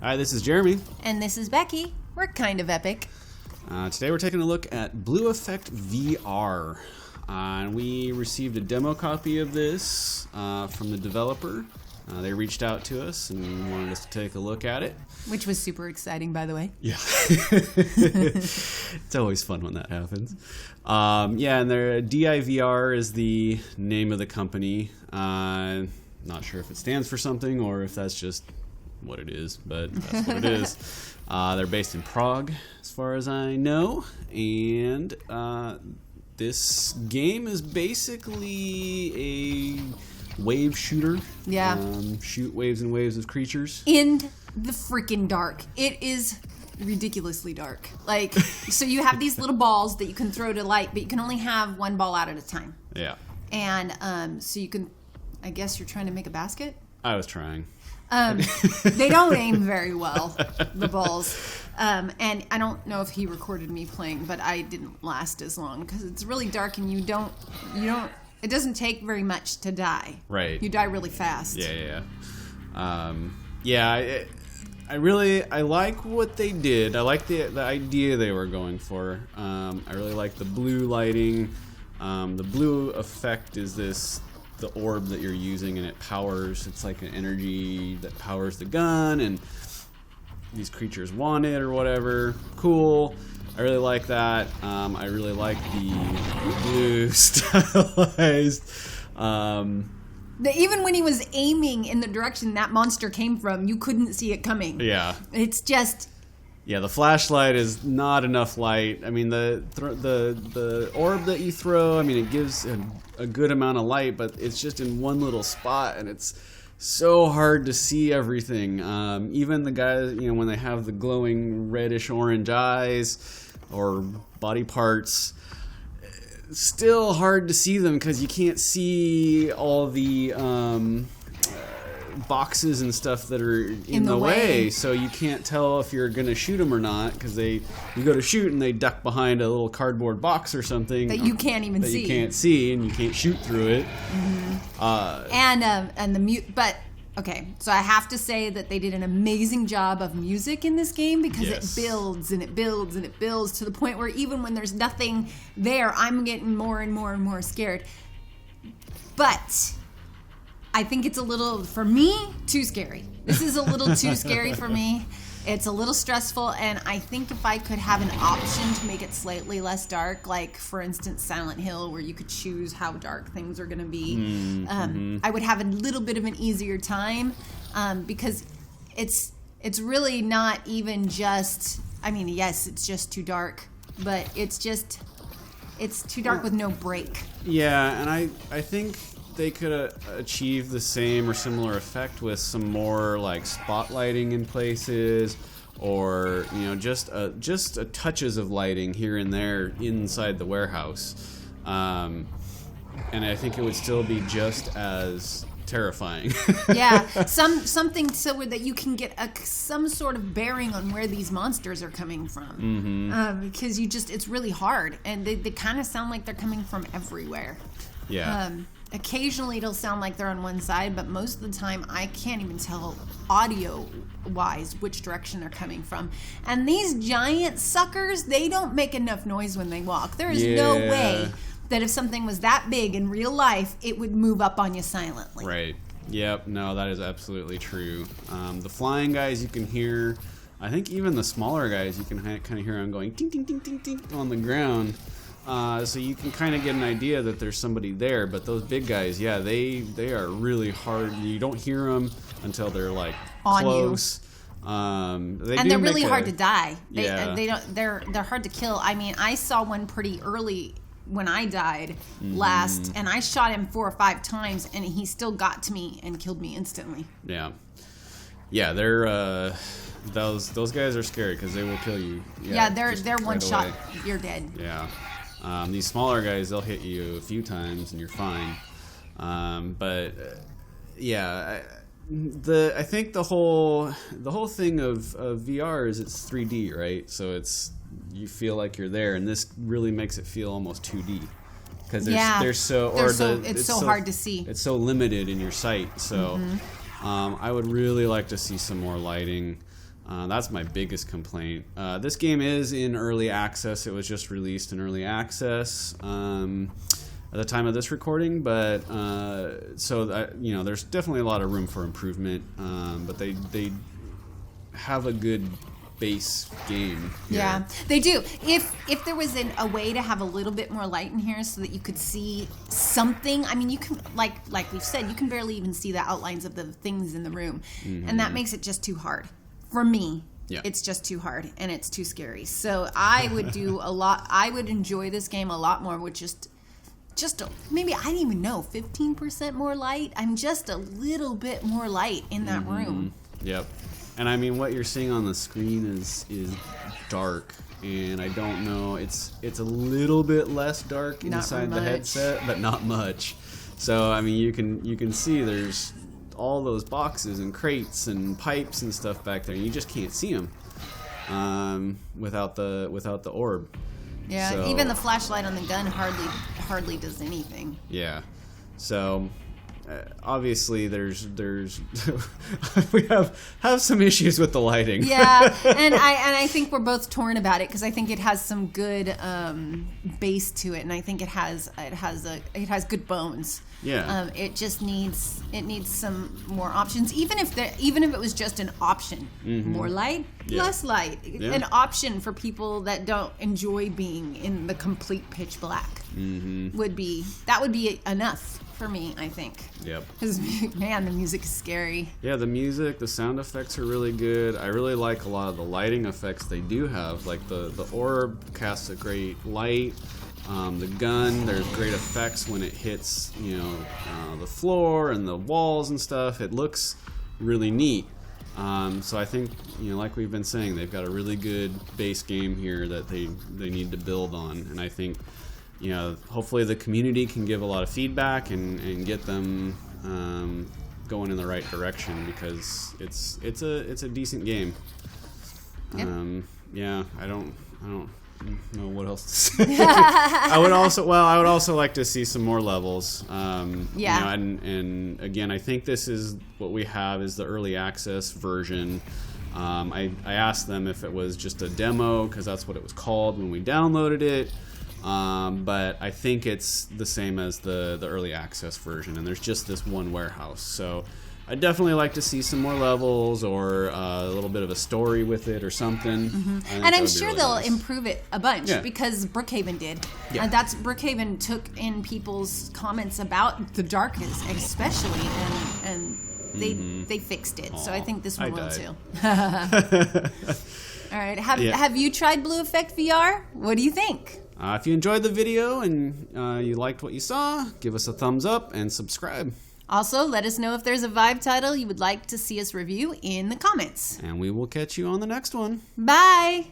Hi, this is Jeremy. And this is Becky. We're kind of epic. Today we're taking a look at Blue Effect VR. And we received a demo copy of this from the developer. They reached out to us and wanted us to take a look at it. Which was super exciting, by the way. Yeah. It's always fun when that happens. And their DIVR is the name of the company. Not sure if it stands for something or if that's just what it is, but that's what it is. They're based in Prague, as far as I know. And this game is basically a wave shooter. Yeah. Shoot waves and waves of creatures. In the freaking dark. It is ridiculously dark. Like, so you have these little balls that you can throw to light, but you can only have one ball out at a time. Yeah. And so you can, I guess you're trying to make a basket? I was trying. They don't aim very well, the balls. And I don't know if he recorded me playing, but I didn't last as long because it's really dark and you don't, it doesn't take very much to die. Right. You die really fast. Yeah. I like what they did. I like the idea they were going for. I really like the blue lighting. The blue effect is the orb that you're using, and it powers. It's like an energy that powers the gun, and these creatures want it or whatever. Cool. I really like that. I really like the blue stylized. Even when he was aiming in the direction that monster came from, you couldn't see it coming. Yeah. It's just... Yeah, the flashlight is not enough light. I mean, the orb that you throw, I mean, it gives a good amount of light, but it's just in one little spot, and it's so hard to see everything. Even the guys, when they have the glowing reddish-orange eyes or body parts, still hard to see them because you can't see all the boxes and stuff that are in the way, so you can't tell if you're gonna shoot them or not because you go to shoot and they duck behind a little cardboard box or something that you can't even see. You can't see and you can't shoot through it. Mm-hmm. But okay, so I have to say that they did an amazing job of music in this game because it builds and it builds and it builds to the point where even when there's nothing there, I'm getting more and more and more scared. But I think it's a little, for me, too scary. This is a little too scary for me. It's a little stressful, and I think if I could have an option to make it slightly less dark, like, for instance, Silent Hill, where you could choose how dark things are going to be, I would have a little bit of an easier time, because it's really not even just, I mean, yes, it's just too dark, but it's too dark with no break. Yeah, and I think they could achieve the same or similar effect with some more like spotlighting in places, or just touches of lighting here and there inside the warehouse, and I think it would still be just as terrifying. Yeah, something so that you can get some sort of bearing on where these monsters are coming from, because it's really hard, and they kind of sound like they're coming from everywhere. Yeah. Occasionally it'll sound like they're on one side, but most of the time I can't even tell audio-wise which direction they're coming from. And these giant suckers, they don't make enough noise when they walk. There is no way that if something was that big in real life, it would move up on you silently. Right. Yep. No, that is absolutely true. The flying guys you can hear. I think even the smaller guys you can kind of hear them going ting, ting, ting, ting, ting on the ground. So you can kind of get an idea that there's somebody there, but those big guys, they are really hard. You don't hear them until they're like on close. And they're really hard to die. They're hard to kill. I mean, I saw one pretty early when I died last, and I shot him 4 or 5 times, and he still got to me and killed me instantly. Yeah, they're those guys are scary because they will kill you. Yeah, they're one shot, you're dead. Yeah. These smaller guys, they'll hit you a few times and you're fine. I think the whole thing of VR is it's 3D, right? So you feel like you're there, and this really makes it feel almost 2D because it's so hard to see. It's so limited in your sight. So I would really like to see some more lighting. That's my biggest complaint. This game is in early access. It was just released in early access at the time of this recording, but there's definitely a lot of room for improvement. But they have a good base game here. Yeah, they do. If there was a way to have a little bit more light in here so that you could see something, I mean, you can, like we've said, you can barely even see the outlines of the things in the room, and that makes it just too hard for me. Yeah. It's just too hard and it's too scary. So I would do a lot. I would enjoy this game a lot more with just maybe, I don't even know, 15% more light. I'm just a little bit more light in that room. Yep. And I mean, what you're seeing on the screen is dark, and I don't know. It's a little bit less dark inside the headset, but not much. So I mean, you can see there's all those boxes and crates and pipes and stuff back there. And you just can't see them without the orb. Yeah, so, even the flashlight on the gun hardly does anything. Yeah, so. Obviously, there's we have some issues with the lighting. Yeah, and I think we're both torn about it because I think it has some good base to it, and I think it has good bones. Yeah. It just needs some more options. Even if it was just an option, more light, less light, an option for people that don't enjoy being in the complete pitch black would be enough. For me, I think. Yep. Because, man, the music is scary. Yeah, the music, the sound effects are really good. I really like a lot of the lighting effects they do have. Like the orb casts a great light. The gun, there's great effects when it hits, the floor and the walls and stuff. It looks really neat. So I think, like we've been saying, they've got a really good base game here that they need to build on. And I think, hopefully the community can give a lot of feedback and get them going in the right direction, because it's a decent game. Yep. I don't know what else to say. I would also like to see some more levels. And again, I think this is what we have is the early access version. I asked them if it was just a demo, because that's what it was called when we downloaded it. But I think it's the same as the early access version, and there's just this one warehouse. So I'd definitely like to see some more levels or a little bit of a story with it or something. And I'm sure really they'll improve it a bunch because Brookhaven did. Yeah. Brookhaven took in people's comments about the darkness, especially, and they fixed it. So I think this one will too. All right. Have you tried Blue Effect VR? What do you think? If you enjoyed the video and you liked what you saw, give us a thumbs up and subscribe. Also, let us know if there's a Vive title you would like to see us review in the comments. And we will catch you on the next one. Bye!